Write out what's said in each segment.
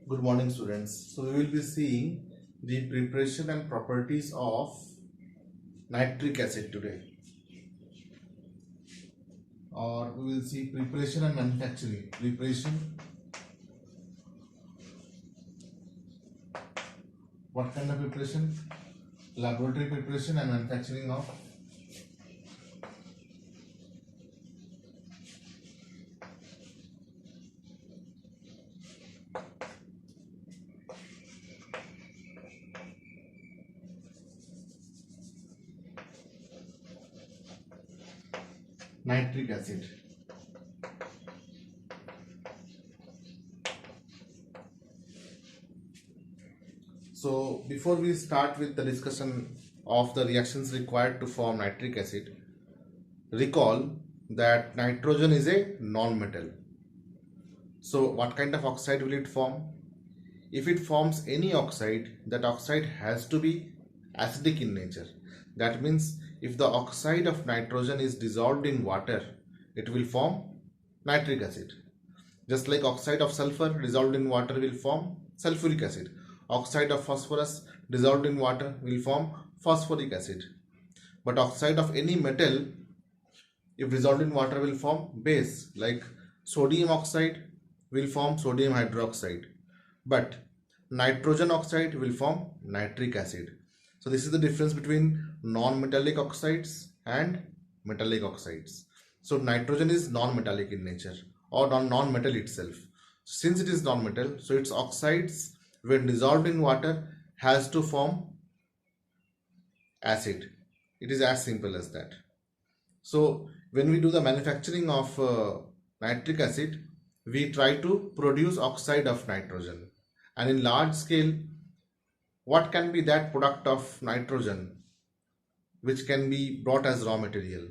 Good morning, students. So we will be seeing the preparation and properties of nitric acid today, or we will see preparation and manufacturing. Preparation, what kind of preparation? Laboratory preparation and manufacturing of nitric acid. So before we start with the discussion of the reactions required to form nitric acid, recall that nitrogen is a non-metal. So what kind of oxide will it form? If it forms any oxide, that oxide has to be acidic in nature. That means if the oxide of nitrogen is dissolved in water, it will form nitric acid. Just like oxide of sulfur dissolved in water will form sulfuric acid. Oxide of phosphorus dissolved in water will form phosphoric acid. But oxide of any metal, if dissolved in water, will form base. Like sodium oxide will form sodium hydroxide. But nitrogen oxide will form nitric acid. So this is the difference between non-metallic oxides and metallic oxides. So nitrogen is non-metallic in nature, or non-metal itself. Since it is non-metal, so its oxides when dissolved in water has to form acid. It is as simple as that. So when we do the manufacturing of nitric acid, we try to produce oxide of nitrogen, and in large scale, what can be that product of nitrogen which can be brought as raw material?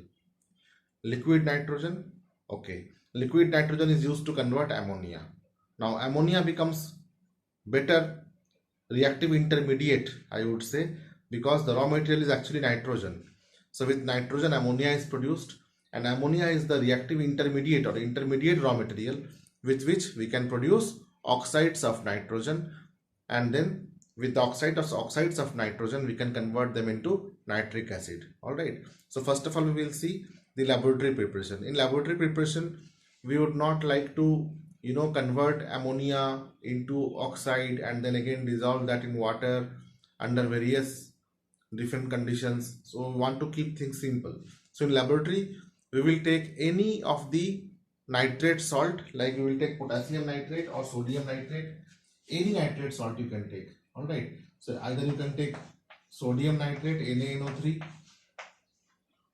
Liquid nitrogen. Okay, liquid nitrogen is used to convert ammonia. Now ammonia becomes better reactive intermediate, I would say, because the raw material is actually nitrogen. So with nitrogen, ammonia is produced, and ammonia is the reactive intermediate or intermediate raw material with which we can produce oxides of nitrogen, and then with the oxides of nitrogen we can convert them into nitric acid. All right, so first of all we will see the laboratory preparation. In laboratory preparation, we would not like to convert ammonia into oxide and then again dissolve that in water under various different conditions. So we want to keep things simple. So in laboratory we will take any of the nitrate salt, like we will take potassium nitrate or sodium nitrate. Any nitrate salt you can take. All right, so either you can take sodium nitrate NaNO3,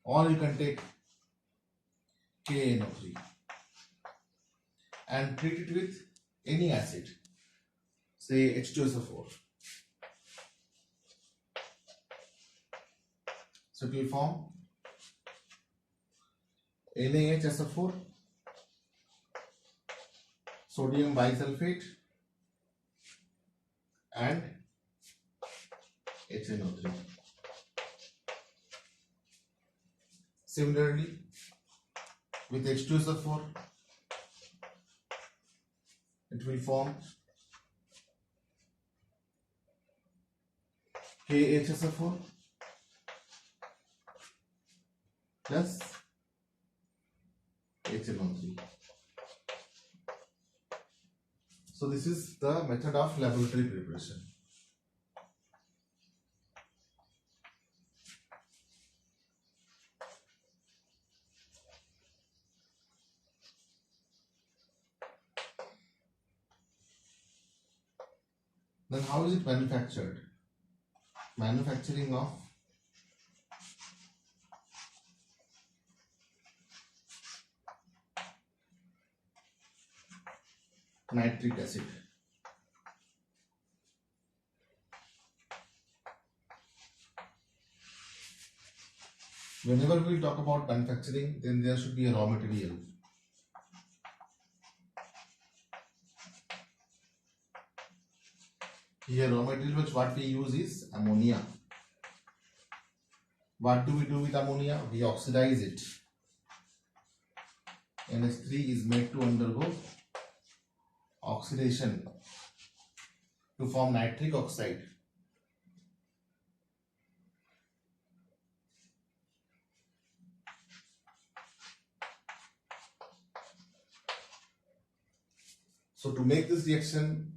or you can take KNO3 and treat it with any acid, say H2SO4. So it will form NaHSO4, sodium bisulfate, and HNO3. Similarly, with H2SO4, it will form KHSO4 plus HNO3. So this is the method of laboratory preparation. Then how is it manufactured? Manufacturing of nitric acid. Whenever we talk about manufacturing, then there should be a raw material. Here raw material which what we use is ammonia. What do we do with ammonia? We oxidize it. NH3 is made to undergo oxidation to form nitric oxide. So to make this reaction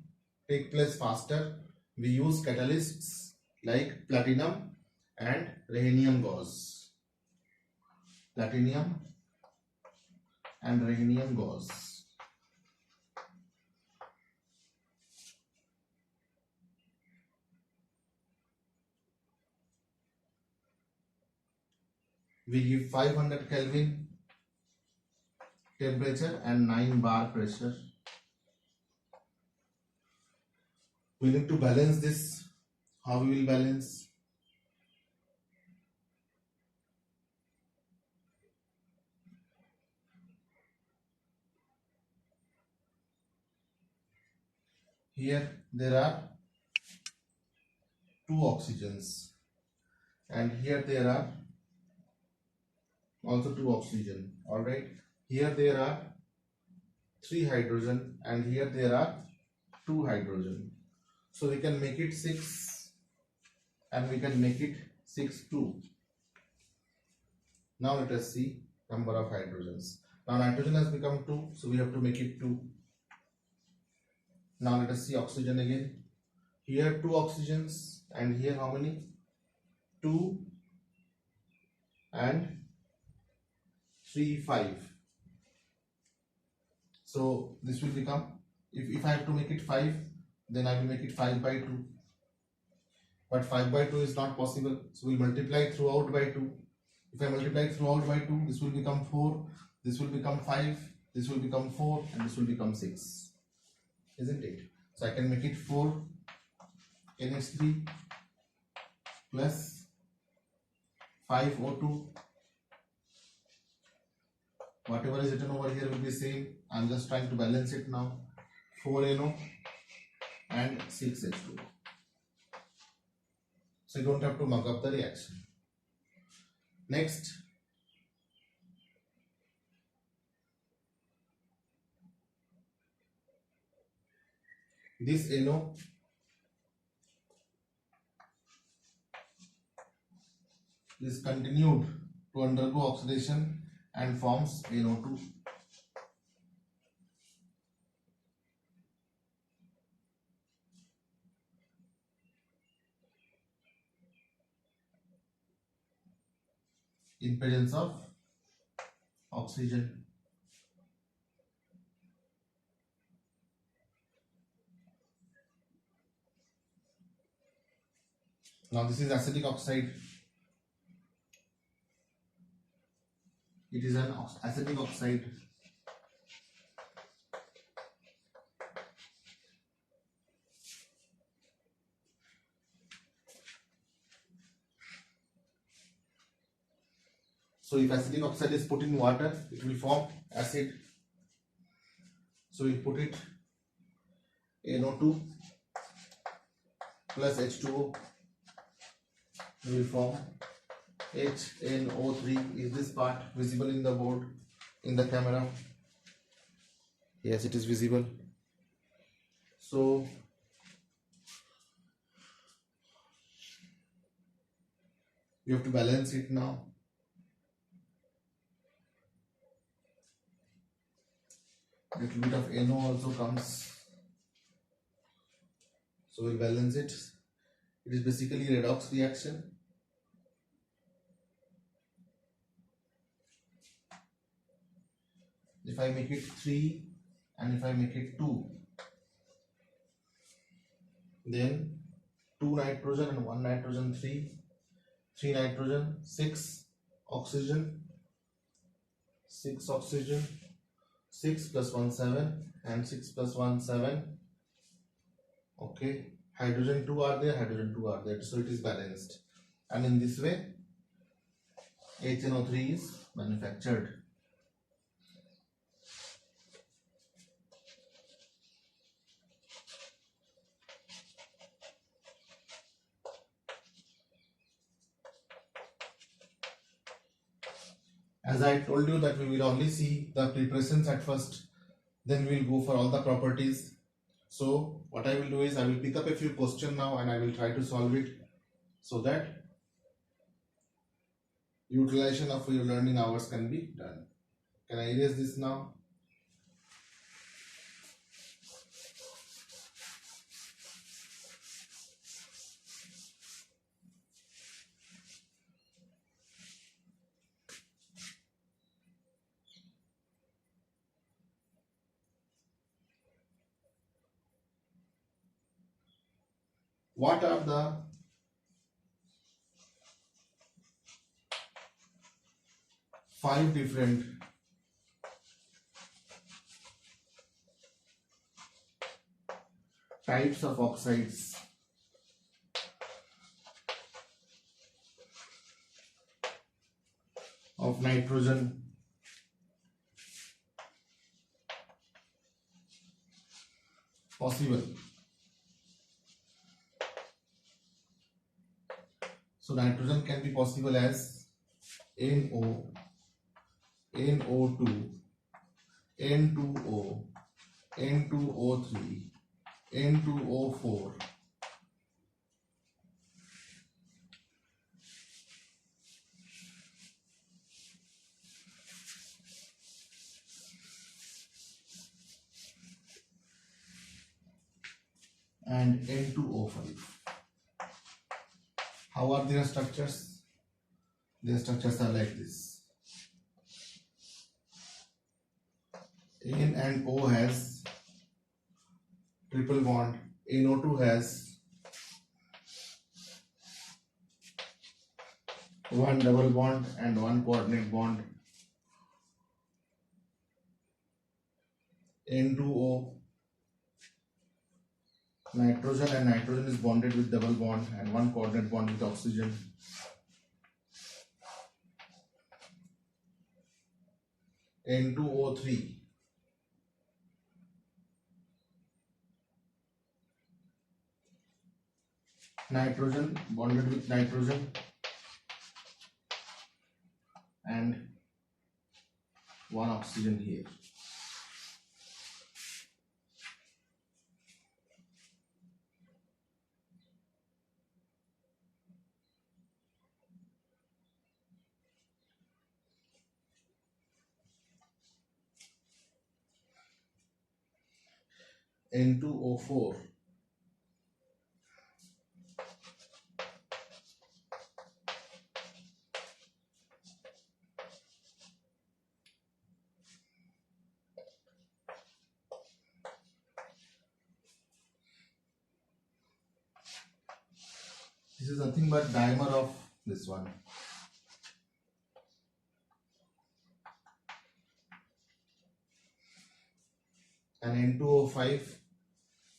take place faster, we use catalysts like platinum and rhenium gauze. Platinum and rhenium gauze. We give 500 Kelvin temperature and 9 bar pressure. We need to balance this. How we will balance? Here there are 2 oxygens and here there are also 2 oxygen. Alright, here there are 3 hydrogen and here there are 2 hydrogen. So we can make it 6 and we can make it 6 too. Now let us see number of hydrogens. Now nitrogen has become 2, so we have to make it 2. Now let us see oxygen again. Here 2 oxygens and here how many? 2 and 3, 5. So this will become, if I have to make it 5, then I will make it 5 by 2. But 5 by 2 is not possible, so we'll multiply throughout by 2. If I multiply throughout by 2, this will become 4, this will become 5, this will become 4 and this will become 6. Isn't it? So I can make it 4 NH3 plus 5 O2. Whatever is written over here will be same. I'm just trying to balance it now. 4 NO and 6 H2O. So you don't have to mug up the reaction. Next, this NO is continued to undergo oxidation and forms NO2. In presence of oxygen. Now this is acetic oxide. It is an acetic oxide. So if acetic oxide is put in water, it will form acid. So we put it NO2 plus H2O. We will form HNO3. Is this part visible in the board, in the camera? Yes, it is visible. So you have to balance it now. Little bit of NO also comes. So we'll balance it. It is basically redox reaction. If I make it 3 and if I make it 2, then 2 nitrogen and 1 nitrogen, 3 nitrogen, 6 oxygen, 6 oxygen, 6 plus 1 7 and 6 plus 1 7. Okay, hydrogen 2 are there, so it is balanced, and in this way HNO3 is manufactured. As I told you that we will only see the preparations at first, then we will go for all the properties. So what I will do is I will pick up a few questions now and I will try to solve it so that utilization of your learning hours can be done. Can I erase this now? What are the five different types of oxides of nitrogen possible? So nitrogen can be possible as NO, NO2, N2O, N2O3, N2O4, and N2O5. How are their structures? Their structures are like this. N and O has triple bond, NO2 has one double bond and one coordinate bond, N2O, nitrogen and nitrogen is bonded with double bond and one coordinate bond with oxygen. N2O3, nitrogen bonded with nitrogen and one oxygen here. N2O4, this is nothing but dimer of this one. And N2O5,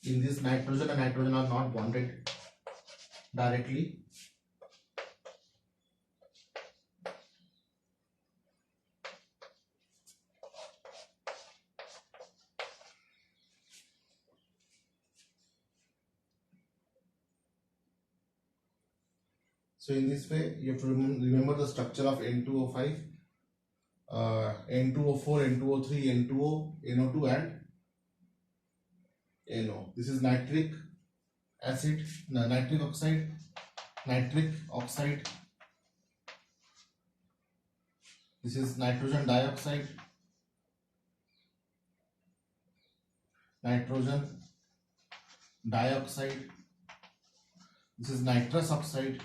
in this nitrogen and nitrogen are not bonded directly. So in this way, you have to remember the structure of N2O5, N2O4, N2O3, N2O, NO2 and NO. This is nitric acid, nitric oxide, This is nitrogen dioxide, This is nitrous oxide,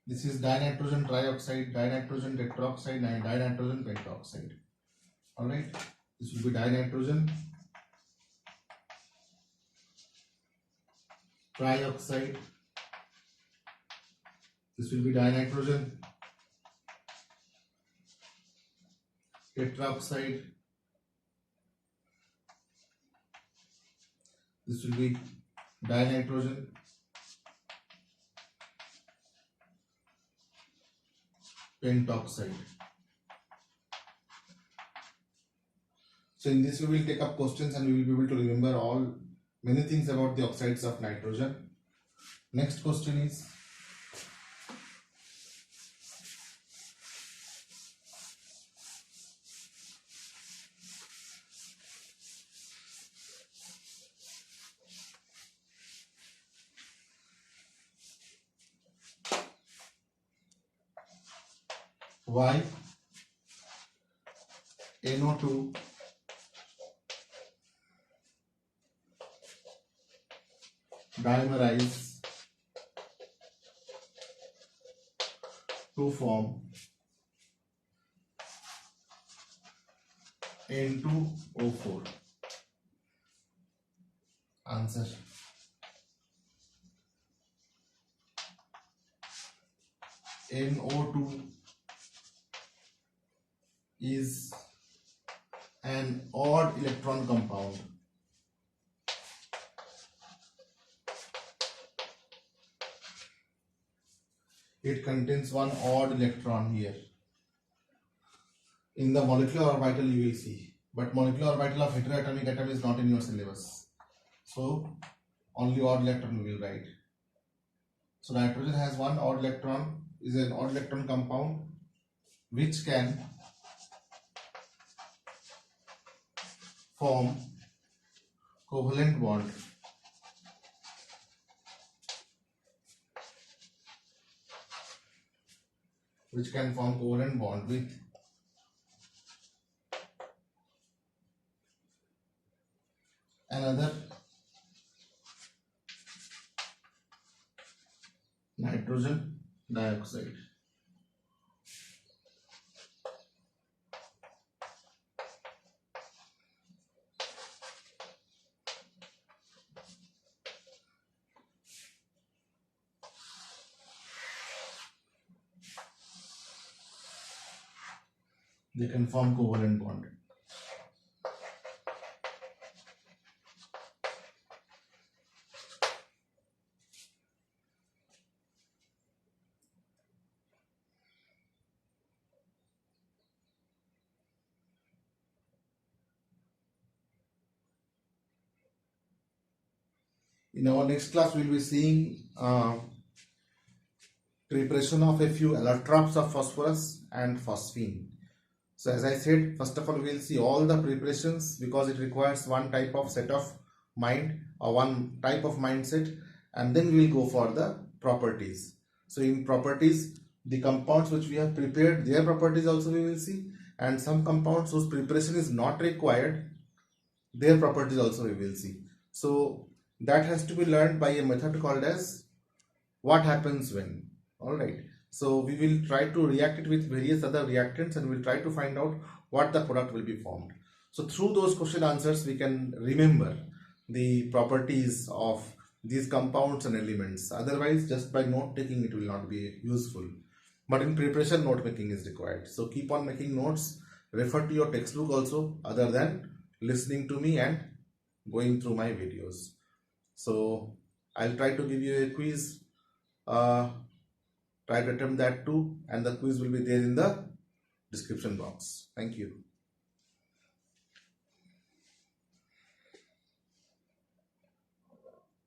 this is dinitrogen trioxide, dinitrogen tetroxide, and dinitrogen pentoxide. Alright, this will be dinitrogen trioxide, this will be dinitrogen tetroxide, this will be dinitrogen pentoxide. So in this we will take up questions and we will be able to remember many things about the oxides of nitrogen. Next question is, Y NO2 dimerize to form N2O4. Answer. NO2 is an odd electron compound. It contains one odd electron here. In the molecular orbital you will see, but molecular orbital of heteroatomic atom is not in your syllabus. So only odd electron we will write. So nitrogen has one odd electron, is an odd electron compound which can form covalent bond with another nitrogen dioxide. They can form covalent bond. In our next class, we will be seeing preparation of a few allotropes of phosphorus and phosphine. So as I said, first of all, we will see all the preparations because it requires one type of set of mind or one type of mindset, and then we will go for the properties. So in properties, the compounds which we have prepared, their properties also we will see, and some compounds whose preparation is not required, their properties also we will see. So that has to be learned by a method called as what happens when. Alright, so we will try to react it with various other reactants and we'll try to find out what the product will be formed. So through those question answers we can remember the properties of these compounds and elements. Otherwise, just by note taking it will not be useful. But in preparation, note making is required. So keep on making notes, refer to your textbook also other than listening to me and going through my videos. So I'll try to give you a quiz. Try to attempt that too, and the quiz will be there in the description box. Thank you.